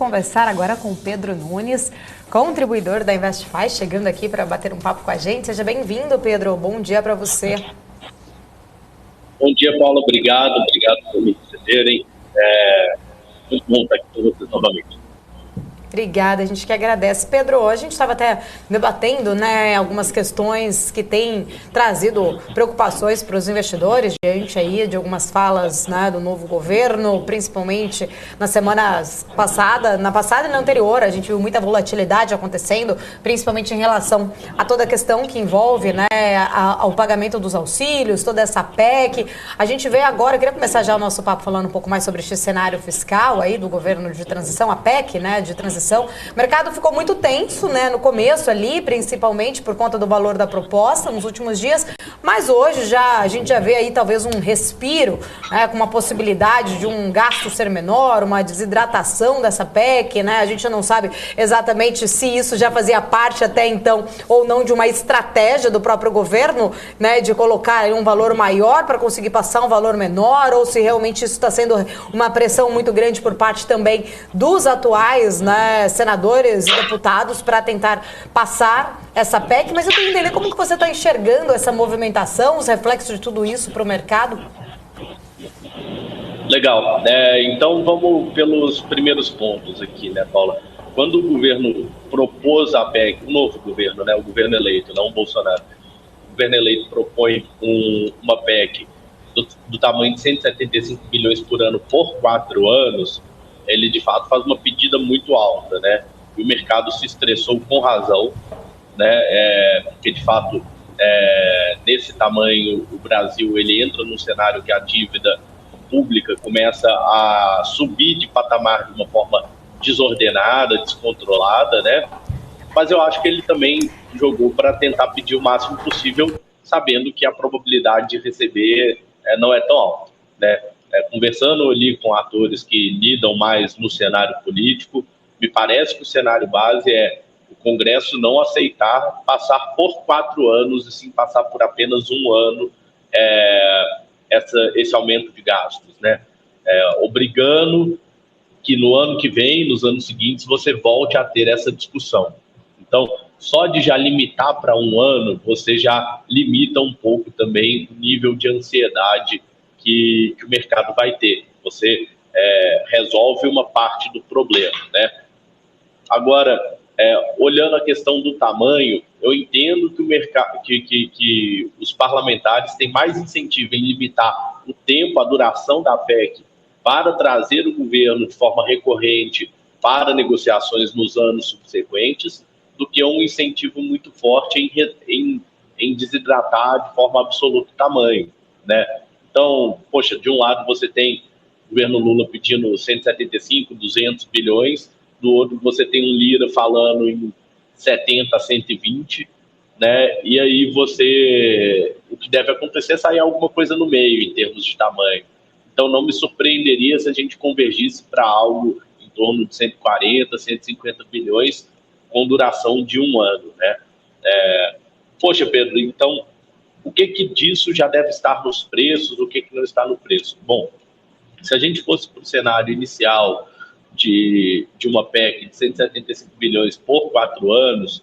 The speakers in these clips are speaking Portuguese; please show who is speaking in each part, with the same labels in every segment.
Speaker 1: conversar agora com o Pedro Nunes, contribuidor da Investify, chegando aqui para bater um papo com a gente. Seja bem-vindo, Pedro. Bom dia para você.
Speaker 2: Bom dia, Paula. Obrigado por me receberem. Muito bom estar aqui com vocês novamente.
Speaker 1: Obrigada, a gente que agradece. Pedro, a gente estava até debatendo, né, algumas questões que têm trazido preocupações para os investidores diante aí de algumas falas, né, do novo governo, principalmente na semana passada, e na anterior, a gente viu muita volatilidade acontecendo, principalmente em relação a toda a questão que envolve, né, ao pagamento dos auxílios, toda essa PEC. A gente vê agora, eu queria começar já o nosso papo falando um pouco mais sobre este cenário fiscal aí do governo de transição, a PEC, né, de transição. O mercado ficou muito tenso, né, no começo ali, principalmente por conta do valor da proposta nos últimos dias, mas hoje a gente já vê aí talvez um respiro, né, com uma possibilidade de um gasto ser menor, uma desidratação dessa PEC, né, a gente não sabe exatamente se isso já fazia parte até então ou não de uma estratégia do próprio governo, né, de colocar um valor maior para conseguir passar um valor menor, ou se realmente isso está sendo uma pressão muito grande por parte também dos atuais, né, senadores e deputados para tentar passar essa PEC, mas eu queria entender como que você está enxergando essa movimentação, os reflexos de tudo isso para o mercado.
Speaker 2: Legal, então vamos pelos primeiros pontos aqui, né, Paula? Quando o governo propôs a PEC, o novo governo, né, o governo eleito, não o Bolsonaro, o governo eleito propõe uma PEC do tamanho de 175 bilhões por ano por 4 anos, ele de fato faz uma pedida muito alta, né? E o mercado se estressou com razão, né? Porque de fato, nesse tamanho, o Brasil ele entra num cenário que a dívida pública começa a subir de patamar de uma forma desordenada, descontrolada, né? Mas eu acho que ele também jogou para tentar pedir o máximo possível, sabendo que a probabilidade de receber não é tão alta, né? Conversando ali com atores que lidam mais no cenário político, me parece que o cenário base é o Congresso não aceitar passar por 4 anos e sim passar por apenas um ano esse aumento de gastos, né? Obrigando que no ano que vem, nos anos seguintes, você volte a ter essa discussão. Então, só de já limitar para um ano, você já limita um pouco também o nível de ansiedade que o mercado vai ter. Você resolve uma parte do problema, né? Agora, olhando a questão do tamanho, eu entendo que o mercado, que os parlamentares têm mais incentivo em limitar o tempo, a duração da PEC, para trazer o governo de forma recorrente para negociações nos anos subsequentes, do que um incentivo muito forte em desidratar de forma absoluta o tamanho, né? Então, poxa, de um lado você tem o governo Lula pedindo 175, 200 bilhões, do outro você tem um Lira falando em 70, 120, né? E aí o que deve acontecer é sair alguma coisa no meio em termos de tamanho. Então não me surpreenderia se a gente convergisse para algo em torno de 140, 150 bilhões com duração de um ano, né? Poxa, Pedro, então o que disso já deve estar nos preços, o que não está no preço? Bom, se a gente fosse para o cenário inicial de uma PEC de 175 bilhões por 4 anos,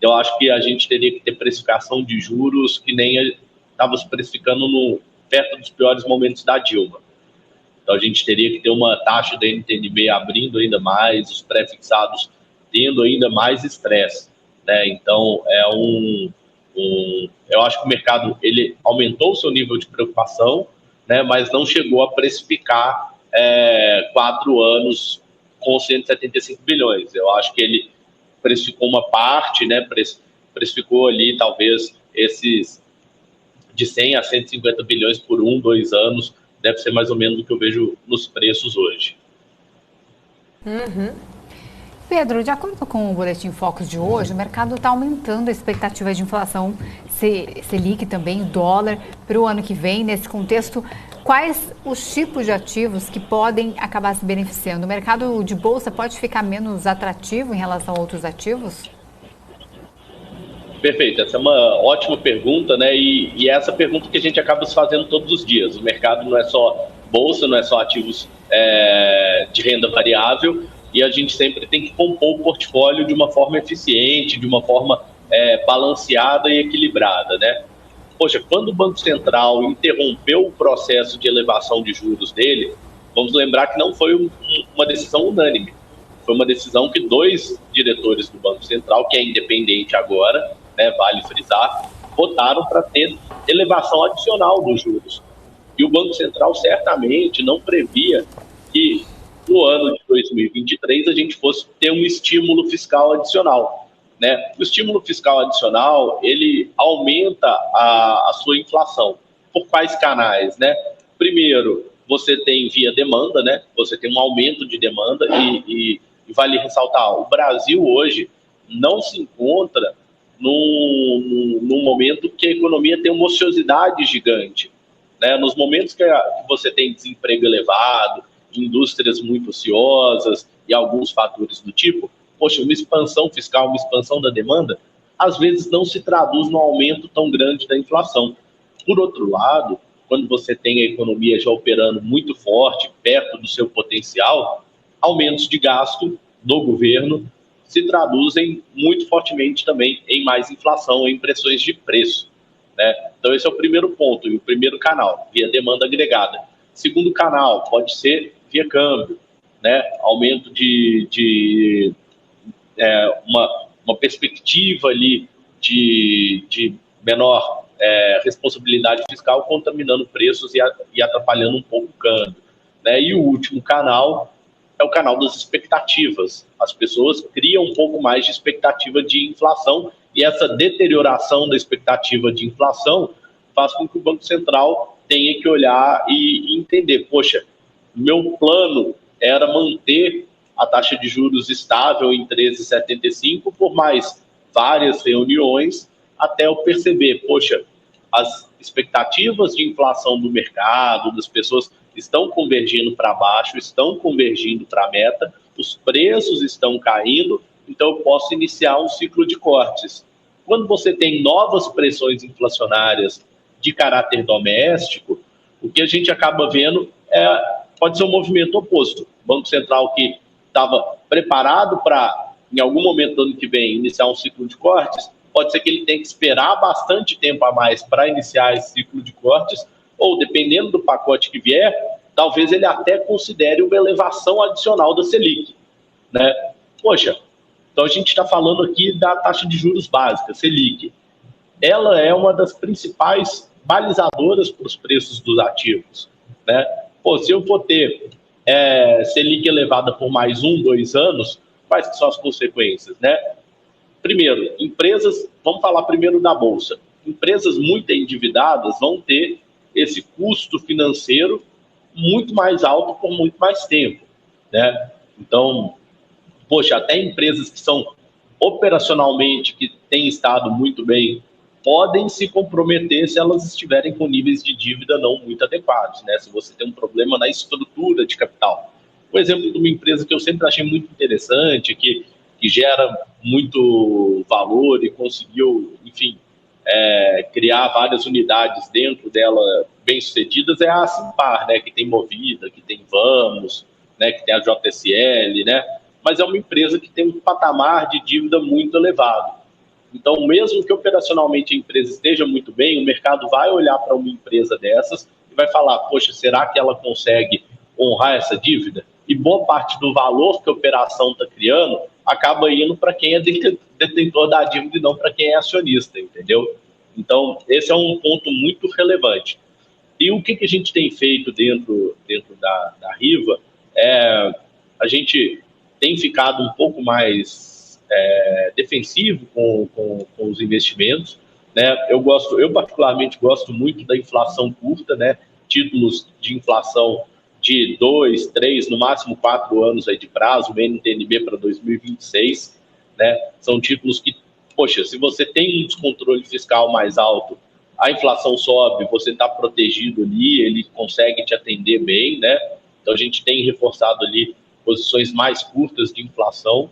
Speaker 2: eu acho que a gente teria que ter precificação de juros que nem estava se precificando perto dos piores momentos da Dilma. Então a gente teria que ter uma taxa da NTNB abrindo ainda mais, os pré-fixados tendo ainda mais estresse, né? Então eu acho que o mercado ele aumentou o seu nível de preocupação, né, mas não chegou a precificar 4 anos com 175 bilhões. Eu acho que ele precificou uma parte, né, precificou ali talvez esses de 100 a 150 bilhões por 1, 2 anos, deve ser mais ou menos o que eu vejo nos preços hoje.
Speaker 1: Uhum.
Speaker 3: Pedro, de acordo com o Boletim Focus de hoje, o mercado está aumentando a expectativa de inflação Selic também, o dólar, para o ano que vem. Nesse contexto, quais os tipos de ativos que podem acabar se beneficiando? O mercado de bolsa pode ficar menos atrativo em relação a outros ativos?
Speaker 2: Perfeito, essa é uma ótima pergunta, né? E é essa pergunta que a gente acaba se fazendo todos os dias. O mercado não é só bolsa, não é só ativos de renda variável, e a gente sempre tem que compor o portfólio de uma forma eficiente, de uma forma balanceada e equilibrada, né? Poxa, quando o Banco Central interrompeu o processo de elevação de juros dele, vamos lembrar que não foi uma decisão unânime. Foi uma decisão que 2 diretores do Banco Central, que é independente agora, né, vale frisar, votaram para ter elevação adicional dos juros. E o Banco Central certamente não previa que no ano de 2023 a gente fosse ter um estímulo fiscal adicional, né? O estímulo fiscal adicional, ele aumenta a sua inflação. Por quais canais, né? Primeiro, você tem via demanda, né? Você tem um aumento de demanda e vale ressaltar, o Brasil hoje não se encontra num momento que a economia tem uma ociosidade gigante, né? Nos momentos que você tem desemprego elevado, indústrias muito ociosas e alguns fatores do tipo, poxa, uma expansão fiscal, uma expansão da demanda, às vezes não se traduz num aumento tão grande da inflação. Por outro lado, quando você tem a economia já operando muito forte, perto do seu potencial, aumentos de gasto do governo se traduzem muito fortemente também em mais inflação, em pressões de preço, né? Então esse é o primeiro ponto, e o primeiro canal, via demanda agregada. Segundo canal, pode ser via câmbio, né? Aumento de uma perspectiva ali de menor responsabilidade fiscal, contaminando preços e atrapalhando um pouco o câmbio, né? E o último canal é o canal das expectativas. As pessoas criam um pouco mais de expectativa de inflação, e essa deterioração da expectativa de inflação faz com que o Banco Central tenha que olhar e entender, poxa, meu plano era manter a taxa de juros estável em 13,75 por mais várias reuniões, até eu perceber, poxa, as expectativas de inflação do mercado, das pessoas, estão convergindo para baixo, estão convergindo para a meta, os preços estão caindo, então eu posso iniciar um ciclo de cortes. Quando você tem novas pressões inflacionárias de caráter doméstico, o que a gente acaba vendo pode ser um movimento oposto. O Banco Central, que estava preparado para, em algum momento do ano que vem, iniciar um ciclo de cortes, pode ser que ele tenha que esperar bastante tempo a mais para iniciar esse ciclo de cortes, ou, dependendo do pacote que vier, talvez ele até considere uma elevação adicional da Selic, né? Poxa, então a gente está falando aqui da taxa de juros básica, Selic. Ela é uma das principais balizadoras para os preços dos ativos, né? Pô, se eu for ter Selic elevada por mais 1, 2 anos, quais que são as consequências, né? Primeiro, empresas, vamos falar primeiro da Bolsa. Empresas muito endividadas vão ter esse custo financeiro muito mais alto por muito mais tempo, né? Então, poxa, até empresas que são operacionalmente, que têm estado muito bem, podem se comprometer se elas estiverem com níveis de dívida não muito adequados, né? Se você tem um problema na estrutura de capital. Um exemplo de uma empresa que eu sempre achei muito interessante, que gera muito valor e conseguiu, enfim, criar várias unidades dentro dela bem-sucedidas, é a Simpar, né? Que tem Movida, que tem Vamos, né? Que tem a JSL, né? Mas é uma empresa que tem um patamar de dívida muito elevado. Então, mesmo que operacionalmente a empresa esteja muito bem, o mercado vai olhar para uma empresa dessas e vai falar, poxa, será que ela consegue honrar essa dívida? E boa parte do valor que a operação está criando acaba indo para quem é detentor da dívida e não para quem é acionista, entendeu? Então, esse é um ponto muito relevante. E o que a gente tem feito dentro da Riva a gente tem ficado um pouco mais defensivo com os investimentos, né? Eu particularmente gosto muito da inflação curta, né? Títulos de inflação de 2, 3, no máximo 4 anos aí de prazo, o NTNB para 2026, né? São títulos que, poxa, se você tem um descontrole fiscal mais alto, a inflação sobe, você está protegido ali, ele consegue te atender bem, né? Então a gente tem reforçado ali posições mais curtas de inflação.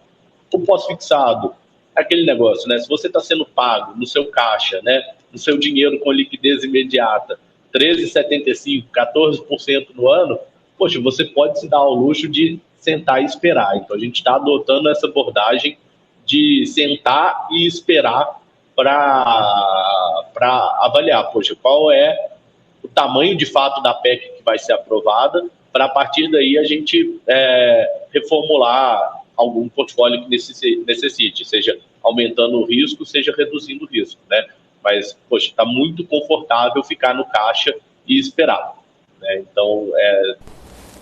Speaker 2: O pós-fixado, aquele negócio, né? Se você está sendo pago no seu caixa, né? No seu dinheiro com liquidez imediata, 13,75%, 14% no ano, poxa, você pode se dar ao luxo de sentar e esperar. Então, a gente está adotando essa abordagem de sentar e esperar para avaliar, poxa, qual é o tamanho de fato da PEC que vai ser aprovada, para a partir daí a gente reformular algum portfólio que necessite, seja aumentando o risco, seja reduzindo o risco, né? Mas, poxa, está muito confortável ficar no caixa e esperar, né? Então,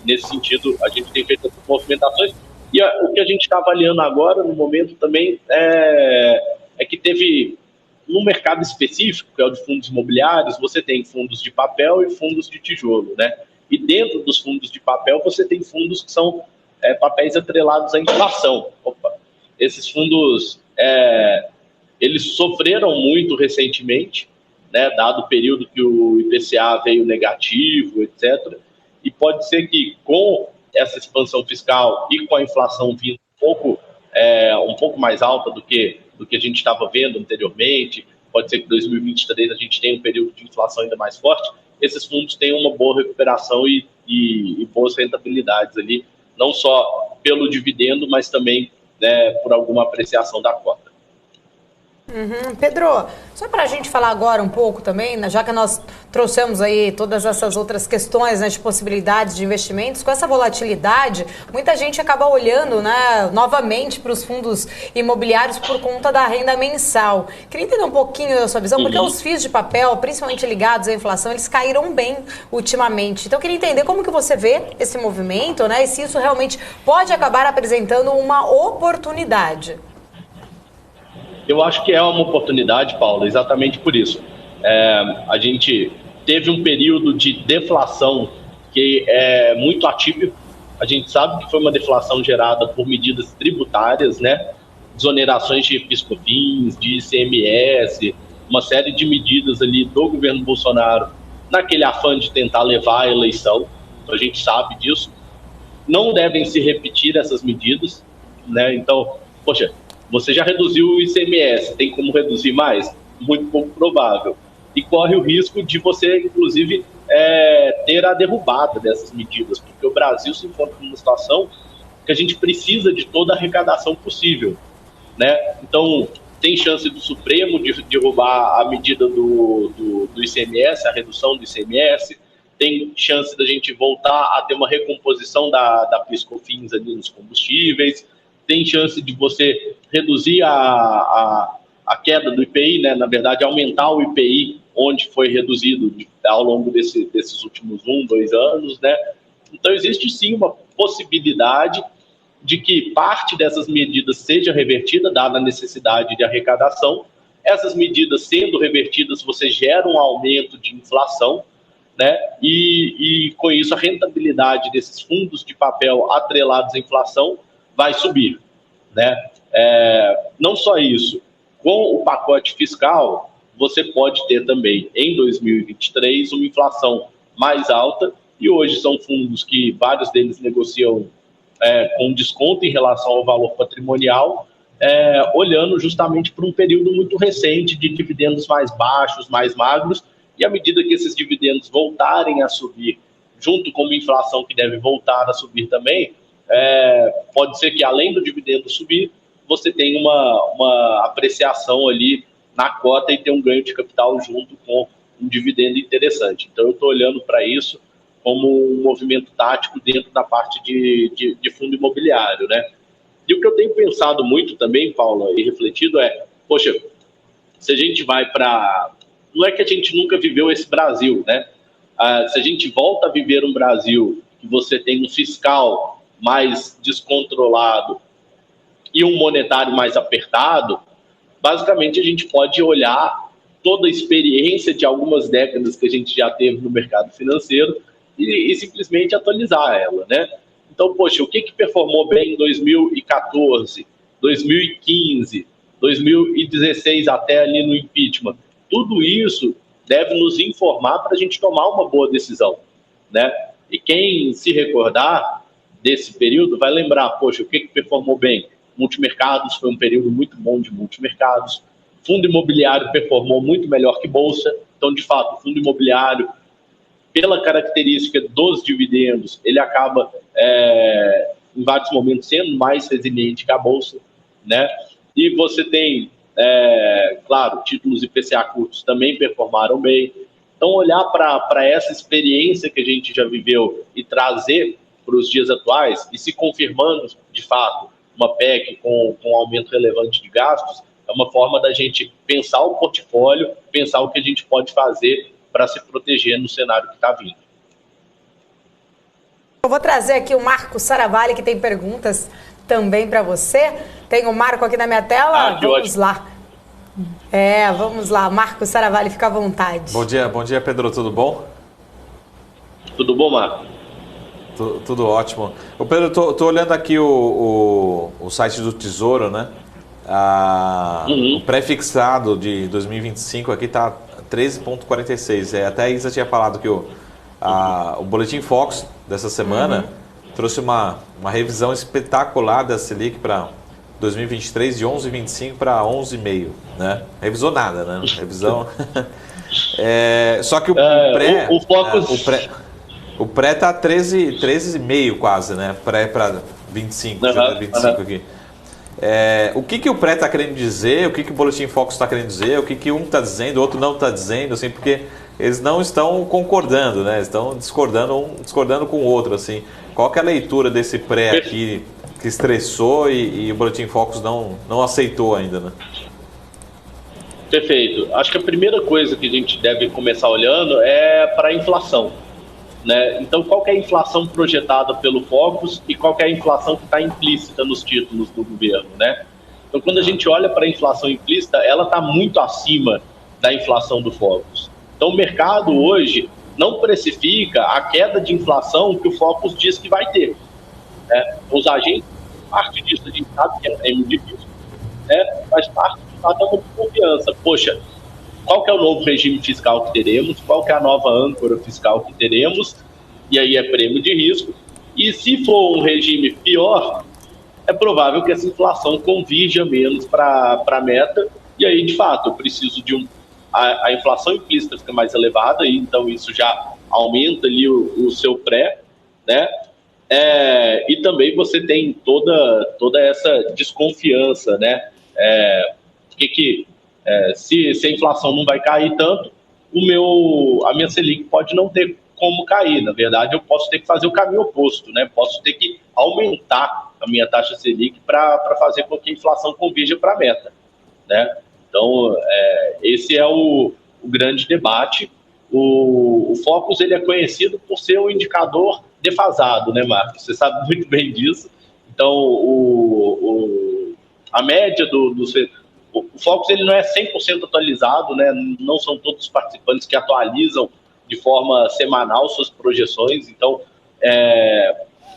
Speaker 2: nesse sentido, a gente tem feito essas movimentações. E o que a gente está avaliando agora, no momento também, é que teve, no mercado específico, que é o de fundos imobiliários, você tem fundos de papel e fundos de tijolo, né? E dentro dos fundos de papel, você tem fundos que são papéis atrelados à inflação. Esses fundos, eles sofreram muito recentemente, né, dado o período que o IPCA veio negativo, etc. E pode ser que com essa expansão fiscal e com a inflação vindo um pouco mais alta do que a gente estava vendo anteriormente, pode ser que em 2023 a gente tenha um período de inflação ainda mais forte, esses fundos têm uma boa recuperação e boas rentabilidades ali, não só pelo dividendo, mas também, né, por alguma apreciação da cota.
Speaker 1: Pedro, só para a gente falar agora um pouco também, né, já que nós trouxemos aí todas essas outras questões, né, de possibilidades de investimentos, com essa volatilidade, muita gente acaba olhando, né, novamente para os fundos imobiliários por conta da renda mensal. Queria entender um pouquinho da sua visão, porque os FIIs de papel, principalmente ligados à inflação, eles caíram bem ultimamente. Então eu queria entender como que você vê esse movimento, né, e se isso realmente pode acabar apresentando uma oportunidade.
Speaker 2: Eu acho que é uma oportunidade, Paulo, exatamente por isso. A gente teve um período de deflação que é muito atípico. A gente sabe que foi uma deflação gerada por medidas tributárias, né? Desonerações de PIS/COFINS, de ICMS, uma série de medidas ali do governo Bolsonaro, naquele afã de tentar levar a eleição. Então, a gente sabe disso. Não devem se repetir essas medidas, né? Então, poxa, você já reduziu o ICMS, tem como reduzir mais? Muito pouco provável. E corre o risco de você, inclusive, ter a derrubada dessas medidas, porque o Brasil se encontra numa situação que a gente precisa de toda a arrecadação possível, né? Então, tem chance do Supremo de derrubar a medida do ICMS, a redução do ICMS, tem chance da gente voltar a ter uma recomposição da PIS/COFINS ali nos combustíveis, tem chance de você reduzir a queda do IPI, né? Na verdade, aumentar o IPI, onde foi reduzido ao longo desses últimos 2 anos, né? Então, existe sim uma possibilidade de que parte dessas medidas seja revertida, dada a necessidade de arrecadação. Essas medidas sendo revertidas, você gera um aumento de inflação, né? E com isso, a rentabilidade desses fundos de papel atrelados à inflação vai subir, né? Não só isso, com o pacote fiscal, você pode ter também, em 2023, uma inflação mais alta, e hoje são fundos que vários deles negociam com desconto em relação ao valor patrimonial, olhando justamente para um período muito recente de dividendos mais baixos, mais magros, e à medida que esses dividendos voltarem a subir, junto com uma inflação que deve voltar a subir também, pode ser que, além do dividendo subir, você tenha uma apreciação ali na cota e ter um ganho de capital junto com um dividendo interessante. Então, eu estou olhando para isso como um movimento tático dentro da parte de fundo imobiliário, né? E o que eu tenho pensado muito também, Paula, e refletido poxa, se a gente vai para... Não é que a gente nunca viveu esse Brasil, né? Se a gente volta a viver um Brasil que você tem um fiscal mais descontrolado e um monetário mais apertado, basicamente a gente pode olhar toda a experiência de algumas décadas que a gente já teve no mercado financeiro e simplesmente atualizar ela, né? Então, poxa, o que performou bem em 2014, 2015, 2016 até ali no impeachment? Tudo isso deve nos informar para a gente tomar uma boa decisão, né? E quem se recordar desse período vai lembrar, poxa, o que performou bem? Multimercados foi um período muito bom de multimercados. Fundo imobiliário performou muito melhor que bolsa. Então, de fato, o fundo imobiliário, pela característica dos dividendos, ele acaba em vários momentos sendo mais resiliente que a Bolsa, né? E você tem, claro, títulos IPCA curtos também performaram bem. Então, olhar para essa experiência que a gente já viveu e trazer para os dias atuais, e se confirmando, de fato, uma PEC com um aumento relevante de gastos, é uma forma da gente pensar o portfólio, pensar o que a gente pode fazer para se proteger no cenário que está vindo.
Speaker 1: Eu vou trazer aqui o Marco Saravalli, que tem perguntas também para você. Tem o Marco aqui na minha tela. Vamos lá. Vamos lá. Marco Saravalli, fica à vontade.
Speaker 4: Bom dia, Pedro. Tudo bom?
Speaker 2: Tudo bom, Marco?
Speaker 4: Tudo ótimo. Pedro, tô olhando aqui o site do Tesouro, né? O pré-fixado de 2025 aqui está 13,46. Até a Isa tinha falado que o Boletim Focus dessa semana trouxe uma revisão espetacular da Selic para 2023 de 11,25 para 11,5, né? Revisou nada, né? Revisão. Só que o pré, o pré tá 13,5 quase, né? Pré para 25, 25 aqui. O que o pré está querendo dizer? O que o Boletim Focus está querendo dizer? O que um está dizendo, o outro não está dizendo, assim, porque eles não estão concordando, né? Estão discordando com o outro, assim. Qual que é a leitura desse pré aqui que estressou e o Boletim Focus não aceitou ainda, né?
Speaker 2: Perfeito. Acho que a primeira coisa que a gente deve começar olhando é para a inflação, né? Então, qual que é a inflação projetada pelo Focus e qual que é a inflação que está implícita nos títulos do governo, né? Então, quando a gente olha para a inflação implícita, ela está muito acima da inflação do Focus. Então, o mercado hoje não precifica a queda de inflação que o Focus diz que vai ter, né? Os agentes, parte disso a gente sabe que é prêmio de risco, né? Mas parte de fato é uma confiança. Poxa, qual que é o novo regime fiscal que teremos? Qual que é a nova âncora fiscal que teremos? E aí é prêmio de risco. E se for um regime pior, é provável que essa inflação convirja menos para a meta. E aí, de fato, eu preciso de a inflação implícita fica mais elevada, e então isso já aumenta ali o seu pré, né? E também você tem toda essa desconfiança, né? Se a inflação não vai cair tanto, a minha Selic pode não ter como cair. Na verdade, eu posso ter que fazer o caminho oposto, né? Posso ter que aumentar a minha taxa Selic para fazer com que a inflação convirja para a meta, né? Então, esse é o grande debate. O Focus ele é conhecido por ser um indicador defasado, né, Marcos? Você sabe muito bem disso. Então, a média o Focus ele não é 100% atualizado, né? Não são todos os participantes que atualizam de forma semanal suas projeções. Então,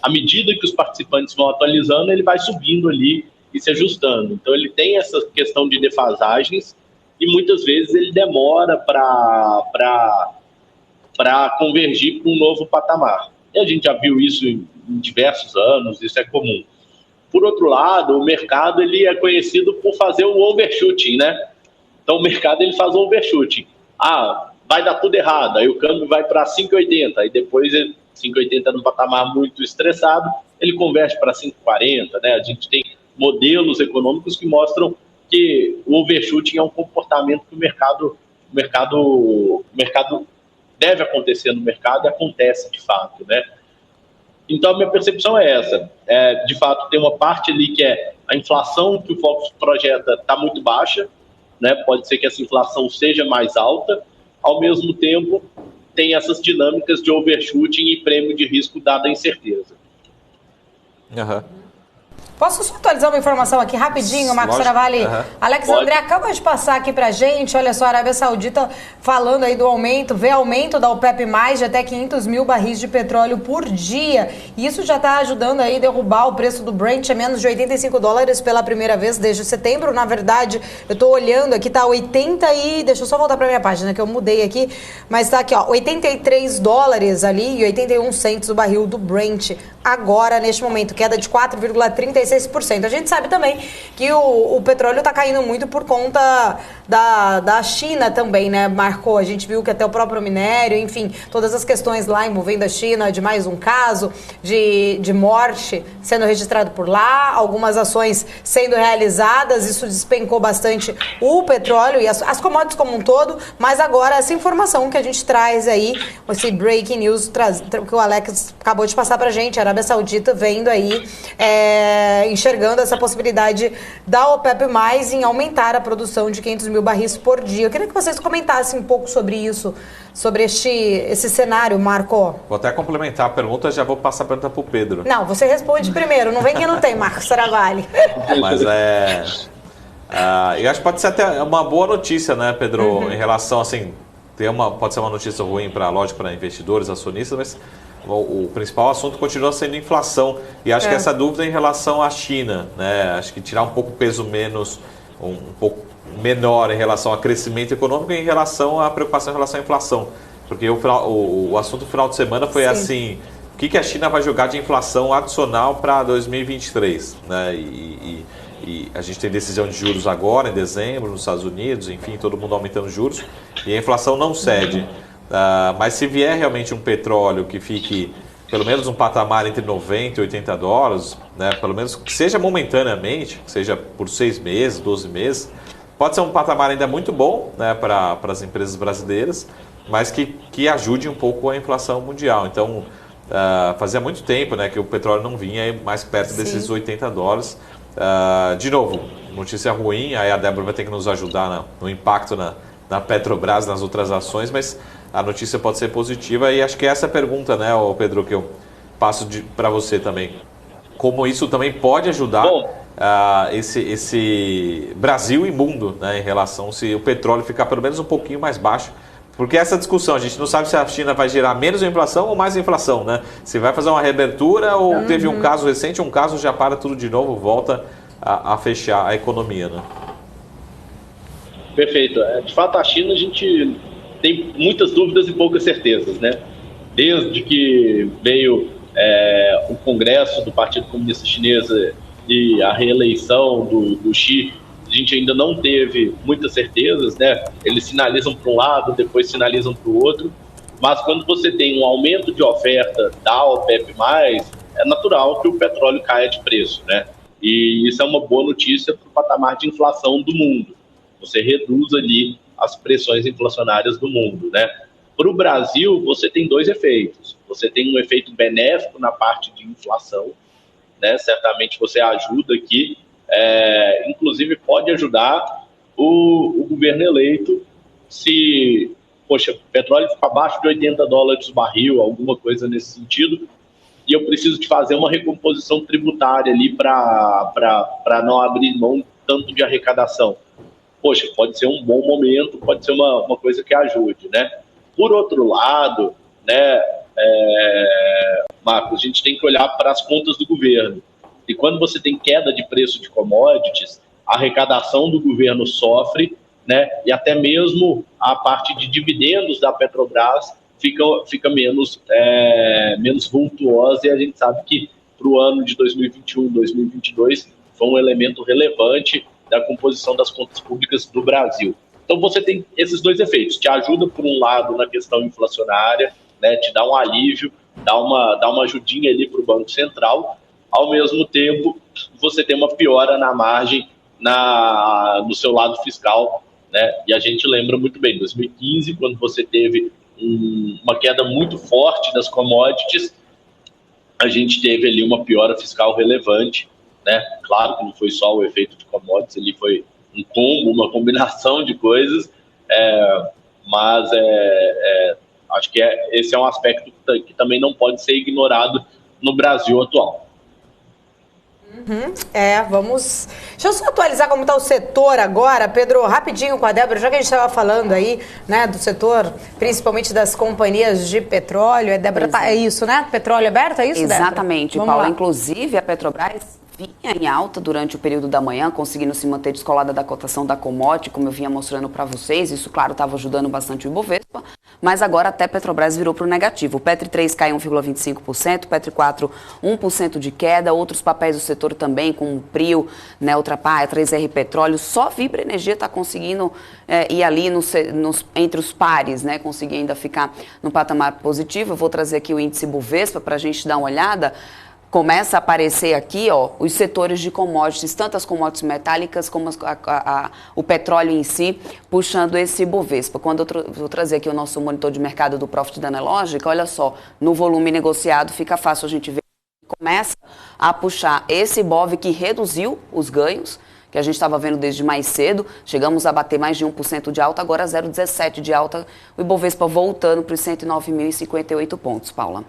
Speaker 2: à medida que os participantes vão atualizando, ele vai subindo ali e se ajustando. Então, ele tem essa questão de defasagens e muitas vezes ele demora para convergir para um novo patamar. E a gente já viu isso em diversos anos, isso é comum. Por outro lado, o mercado ele é conhecido por fazer o overshooting, né? Então, o mercado ele faz o overshooting. Vai dar tudo errado, aí o câmbio vai para 5,80, aí depois 5,80 num patamar muito estressado, ele converte para 5,40, né? A gente tem modelos econômicos que mostram que o overshooting é um comportamento que o mercado deve acontecer no mercado e acontece de fato, né? Então, a minha percepção é essa. De fato, tem uma parte ali que é a inflação que o Focus projeta está muito baixa, né? Pode ser que essa inflação seja mais alta. Ao mesmo tempo, tem essas dinâmicas de overshooting e prêmio de risco dada a incerteza.
Speaker 1: Posso só atualizar uma informação aqui rapidinho, Marcos Saravalli? Alex André acaba de passar aqui pra gente, olha só, a Arábia Saudita falando aí do aumento da OPEP+, de até 500 mil barris de petróleo por dia. E isso já está ajudando aí a derrubar o preço do Brent a menos de $85 pela primeira vez desde setembro. Na verdade, eu estou olhando aqui, tá 80 e... Deixa eu só voltar pra minha página, que eu mudei aqui. Mas tá aqui, ó, $83 ali e 81 cents o barril do Brent agora, neste momento, queda de 4,36%. A gente sabe também que o petróleo está caindo muito por conta da China também, né? Marcou, a gente viu que até o próprio minério, enfim, todas as questões lá envolvendo a China, de mais um caso de morte sendo registrado por lá, algumas ações sendo realizadas, isso despencou bastante o petróleo e as commodities como um todo, mas agora essa informação que a gente traz aí, esse breaking news que o Alex acabou de passar pra gente, a Arábia Saudita vendo aí, enxergando essa possibilidade da OPEP+, em aumentar a produção de 500 mil barris por dia. Eu queria que vocês comentassem um pouco sobre isso, sobre esse cenário, Marco.
Speaker 4: Vou até complementar a pergunta, já vou passar a pergunta para o Pedro.
Speaker 1: Não, você responde primeiro, não vem que não tem, Marcos Saravalli.
Speaker 4: Mas eu acho que pode ser até uma boa notícia, né, Pedro, em relação, assim, pode ser uma notícia ruim para, lógico, para investidores, acionistas, mas o principal assunto continua sendo inflação. E acho que essa dúvida em relação à China, né, acho que tirar um pouco o peso menos, um pouco menor em relação ao crescimento econômico e em relação à preocupação em relação à inflação. Porque o assunto do final de semana foi assim, o que a China vai jogar de inflação adicional para 2023, né? E a gente tem decisão de juros agora, em dezembro, nos Estados Unidos, enfim, todo mundo aumentando juros, e a inflação não cede. Mas se vier realmente um petróleo que fique pelo menos um patamar entre 90 e 80 dólares, né, pelo menos que seja momentaneamente, que seja por 6 meses, 12 meses, pode ser um patamar ainda muito bom, né, para as empresas brasileiras, mas que ajude um pouco a inflação mundial. Então, fazia muito tempo, né, que o petróleo não vinha mais perto desses 80 dólares. De novo, notícia ruim, aí a Débora vai ter que nos ajudar no impacto na Petrobras, nas outras ações, mas a notícia pode ser positiva e acho que essa é a pergunta, né, Pedro, que eu passo para você também. Como isso também pode ajudar esse Brasil e mundo, né, em relação se o petróleo ficar pelo menos um pouquinho mais baixo. Porque essa discussão, a gente não sabe se a China vai gerar menos inflação ou mais inflação, né? Se vai fazer uma reabertura ou teve um caso recente, um caso já para tudo de novo, volta a fechar a economia, né?
Speaker 2: Perfeito. De fato, a China, a gente tem muitas dúvidas e poucas certezas, né? Desde que veio o Congresso do Partido Comunista Chinês e a reeleição do Xi, a gente ainda não teve muitas certezas, né? Eles sinalizam para um lado, depois sinalizam para o outro, mas quando você tem um aumento de oferta da OPEP+, é natural que o petróleo caia de preço, né? E isso é uma boa notícia para o patamar de inflação do mundo. Você reduz ali as pressões inflacionárias do mundo, né? Para o Brasil, você tem dois efeitos. Você tem um efeito benéfico na parte de inflação, né? Certamente você ajuda aqui, inclusive pode ajudar o governo eleito se, poxa, o petróleo fica abaixo de 80 dólares o barril, alguma coisa nesse sentido, e eu preciso de fazer uma recomposição tributária ali para não abrir mão tanto de arrecadação. Poxa, pode ser um bom momento, pode ser uma coisa que ajude, né? Por outro lado, né, Marcos, a gente tem que olhar para as contas do governo. E quando você tem queda de preço de commodities, a arrecadação do governo sofre, né? E até mesmo a parte de dividendos da Petrobras fica menos vultuosa, e a gente sabe que para o ano de 2021, 2022 foi um elemento relevante da composição das contas públicas do Brasil. Então você tem esses dois efeitos, te ajuda por um lado na questão inflacionária, né? Te dá um alívio, dá uma ajudinha ali para o Banco Central. Ao mesmo tempo, você tem uma piora na margem no seu lado fiscal, né? E a gente lembra muito bem, em 2015, quando você teve uma queda muito forte das commodities, a gente teve ali uma piora fiscal relevante, né? Claro que não foi só o efeito de commodities, ali foi um combo, uma combinação de coisas, mas acho que esse é um aspecto que também não pode ser ignorado no Brasil atual.
Speaker 1: Vamos... Deixa eu só atualizar como está o setor agora, Pedro, rapidinho com a Débora, já que a gente estava falando aí, né, do setor, principalmente das companhias de petrólio, Débora, é isso, né? Petróleo aberto, é isso, Débora?
Speaker 5: Exatamente, Paula. Inclusive, a Petrobras vinha em alta durante o período da manhã, conseguindo se manter descolada da cotação da commodity, como eu vinha mostrando para vocês. Isso, claro, estava ajudando bastante o Ibovespa, mas agora até Petrobras virou para o negativo. O Petri 3 cai 1,25%, Petri 4, 1% de queda. Outros papéis do setor também, como o Prio, né, Ultrapar, 3R Petróleo. Só Vibra Energia está conseguindo ir ali entre os pares, né, conseguir ainda ficar no patamar positivo. Eu vou trazer aqui o índice Bovespa para a gente dar uma olhada. Começa a aparecer aqui, ó, os setores de commodities, tanto as commodities metálicas como o petróleo em si, puxando esse Bovespa. Quando eu vou trazer aqui o nosso monitor de mercado do Profit da Nelogica, olha só, no volume negociado fica fácil a gente ver que começa a puxar esse Bov que reduziu os ganhos, que a gente estava vendo desde mais cedo. Chegamos a bater mais de 1% de alta, agora 0,17% de alta, o Ibovespa voltando para os 109.058 pontos, Paula.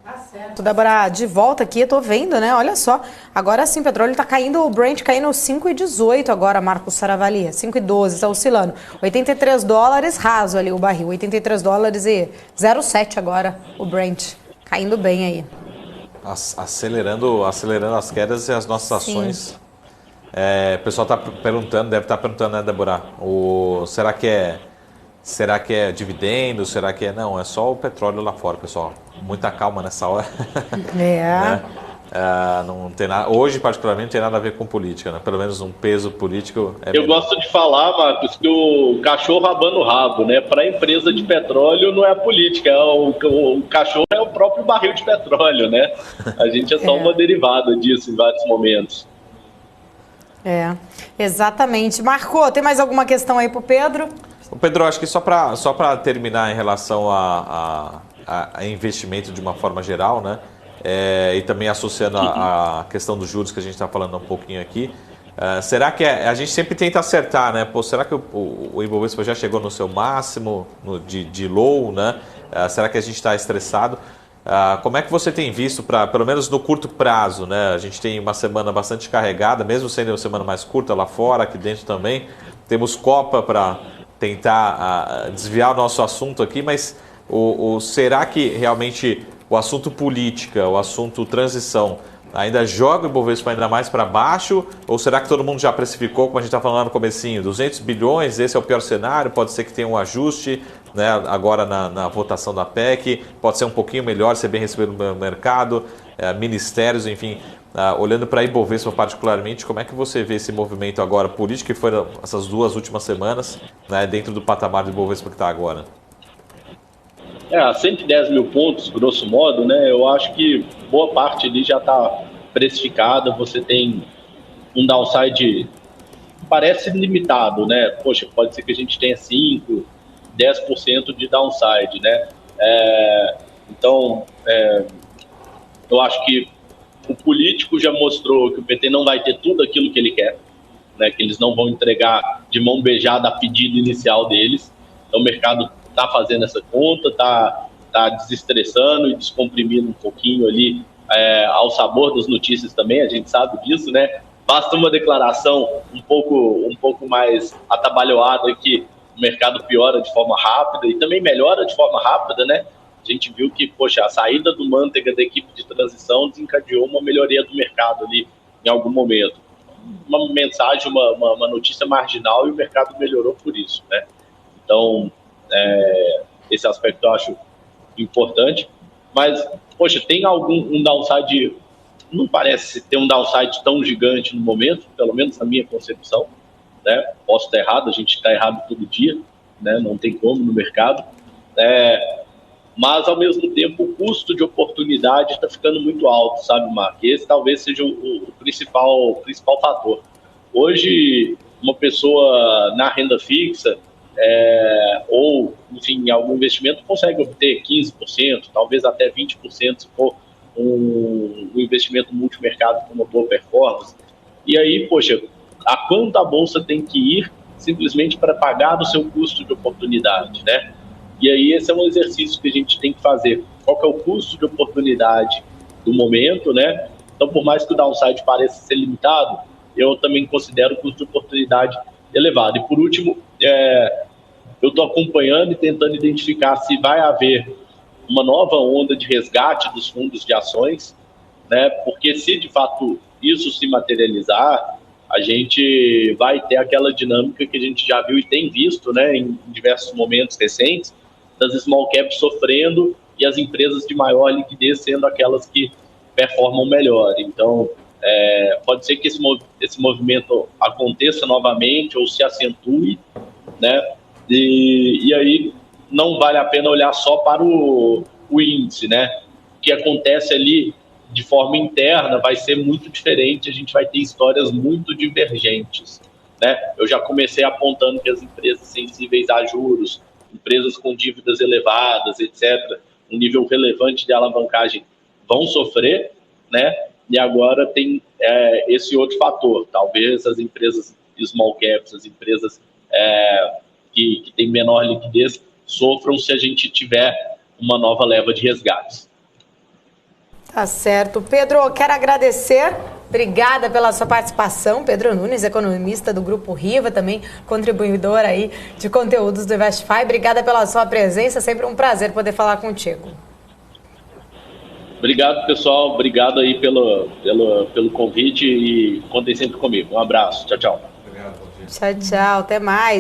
Speaker 1: Tá certo, Débora, de volta aqui, eu tô vendo, né? Olha só, agora sim, o petróleo tá caindo, o Brent caindo 5,18 agora, Marcos Saravali, 5,12, tá oscilando. $83 raso ali o barril, $83,07 agora o Brent, caindo bem aí.
Speaker 4: Acelerando as quedas e as nossas ações. O pessoal tá perguntando, deve estar perguntando, né, Débora, será que é dividendo? Será que é... Não, é só o petróleo lá fora, pessoal. Muita calma nessa hora. Né? Não tem nada, hoje, particularmente, não tem nada a ver com política, né? Pelo menos um peso político. Eu
Speaker 2: gosto de falar, Marcos, que o cachorro abana o rabo, né? Para a empresa de petróleo não é a política, o cachorro é o próprio barril de petróleo, né? A gente é só uma derivada disso em vários momentos.
Speaker 1: Exatamente. Marco, tem mais alguma questão aí pro Pedro?
Speaker 4: Pedro, acho que só para terminar em relação a investimento de uma forma geral, né? E também associando a questão dos juros que a gente está falando um pouquinho aqui, será que a gente sempre tenta acertar, né? Será que o Ibovespa já chegou no seu máximo de low, né? Será que a gente está estressado? Como é que você tem visto, pelo menos no curto prazo, né? A gente tem uma semana bastante carregada, mesmo sendo uma semana mais curta lá fora, aqui dentro também. Temos Copa para tentar desviar o nosso assunto aqui, mas será que realmente o assunto política, o assunto transição, ainda joga o Ibovespa ainda mais para baixo? Ou será que todo mundo já precificou, como a gente está falando lá no comecinho, 200 bilhões, esse é o pior cenário, pode ser que tenha um ajuste, né, agora na votação da PEC, pode ser um pouquinho melhor, ser bem recebido no mercado, ministérios, enfim. Olhando para a Ibovespa particularmente, como é que você vê esse movimento agora político, que foram essas 2 últimas semanas, né, dentro do patamar do Ibovespa que está agora?
Speaker 2: 110 mil pontos, grosso modo, né? Eu acho que boa parte ali já está precificada. Você tem um downside, parece limitado, né? Poxa, pode ser que a gente tenha 5%, 10% de downside, né? Então, eu acho que o político já mostrou que o PT não vai ter tudo aquilo que ele quer, né? Que eles não vão entregar de mão beijada a pedido inicial deles. Então, o mercado está fazendo essa conta, está desestressando e descomprimindo um pouquinho ali ao sabor das notícias também, a gente sabe disso, né? Basta uma declaração um pouco mais atabalhoada que o mercado piora de forma rápida e também melhora de forma rápida, né? A gente viu que, poxa, a saída do Manteiga da equipe de transição desencadeou uma melhoria do mercado ali em algum momento. Uma mensagem, uma notícia marginal e o mercado melhorou por isso, né? Então, esse aspecto eu acho importante, mas, poxa, tem um downside, não parece ter um downside tão gigante no momento, pelo menos na minha concepção, né? Posso estar errado, a gente está errado todo dia, né? Não tem como no mercado, mas ao mesmo tempo o custo de oportunidade está ficando muito alto, sabe, Mark? Esse talvez seja o principal fator. Hoje, uma pessoa na renda fixa, ou, enfim, em algum investimento, consegue obter 15%, talvez até 20%, se for um investimento multimercado com uma boa performance. E aí, poxa, a quanto a bolsa tem que ir simplesmente para pagar o seu custo de oportunidade, né? E aí esse é um exercício que a gente tem que fazer. Qual que é o custo de oportunidade do momento, né? Então, por mais que o downside pareça ser limitado, eu também considero o custo de oportunidade elevado. E por último, eu estou acompanhando e tentando identificar se vai haver uma nova onda de resgate dos fundos de ações, né? Porque se de fato isso se materializar, a gente vai ter aquela dinâmica que a gente já viu e tem visto, né, em diversos momentos recentes, das small caps sofrendo e as empresas de maior liquidez sendo aquelas que performam melhor. Então, pode ser que esse movimento aconteça novamente ou se acentue, né, e aí não vale a pena olhar só para o índice, né? O que acontece ali de forma interna vai ser muito diferente, a gente vai ter histórias muito divergentes, né? Eu já comecei apontando que as empresas sensíveis a juros, empresas com dívidas elevadas, etc., um nível relevante de alavancagem vão sofrer, né? E agora tem esse outro fator, talvez as empresas small caps, as empresas que têm menor liquidez, sofram se a gente tiver uma nova leva de resgates.
Speaker 1: Tá certo. Pedro, quero agradecer. Obrigada pela sua participação. Pedro Nunes, economista do Grupo Riva, também contribuidor aí de conteúdos do Investify. Obrigada pela sua presença. Sempre um prazer poder falar contigo.
Speaker 2: Obrigado, pessoal. Obrigado aí pelo convite e contem sempre comigo. Um abraço. Tchau, tchau.
Speaker 1: Tchau, tchau. Até mais.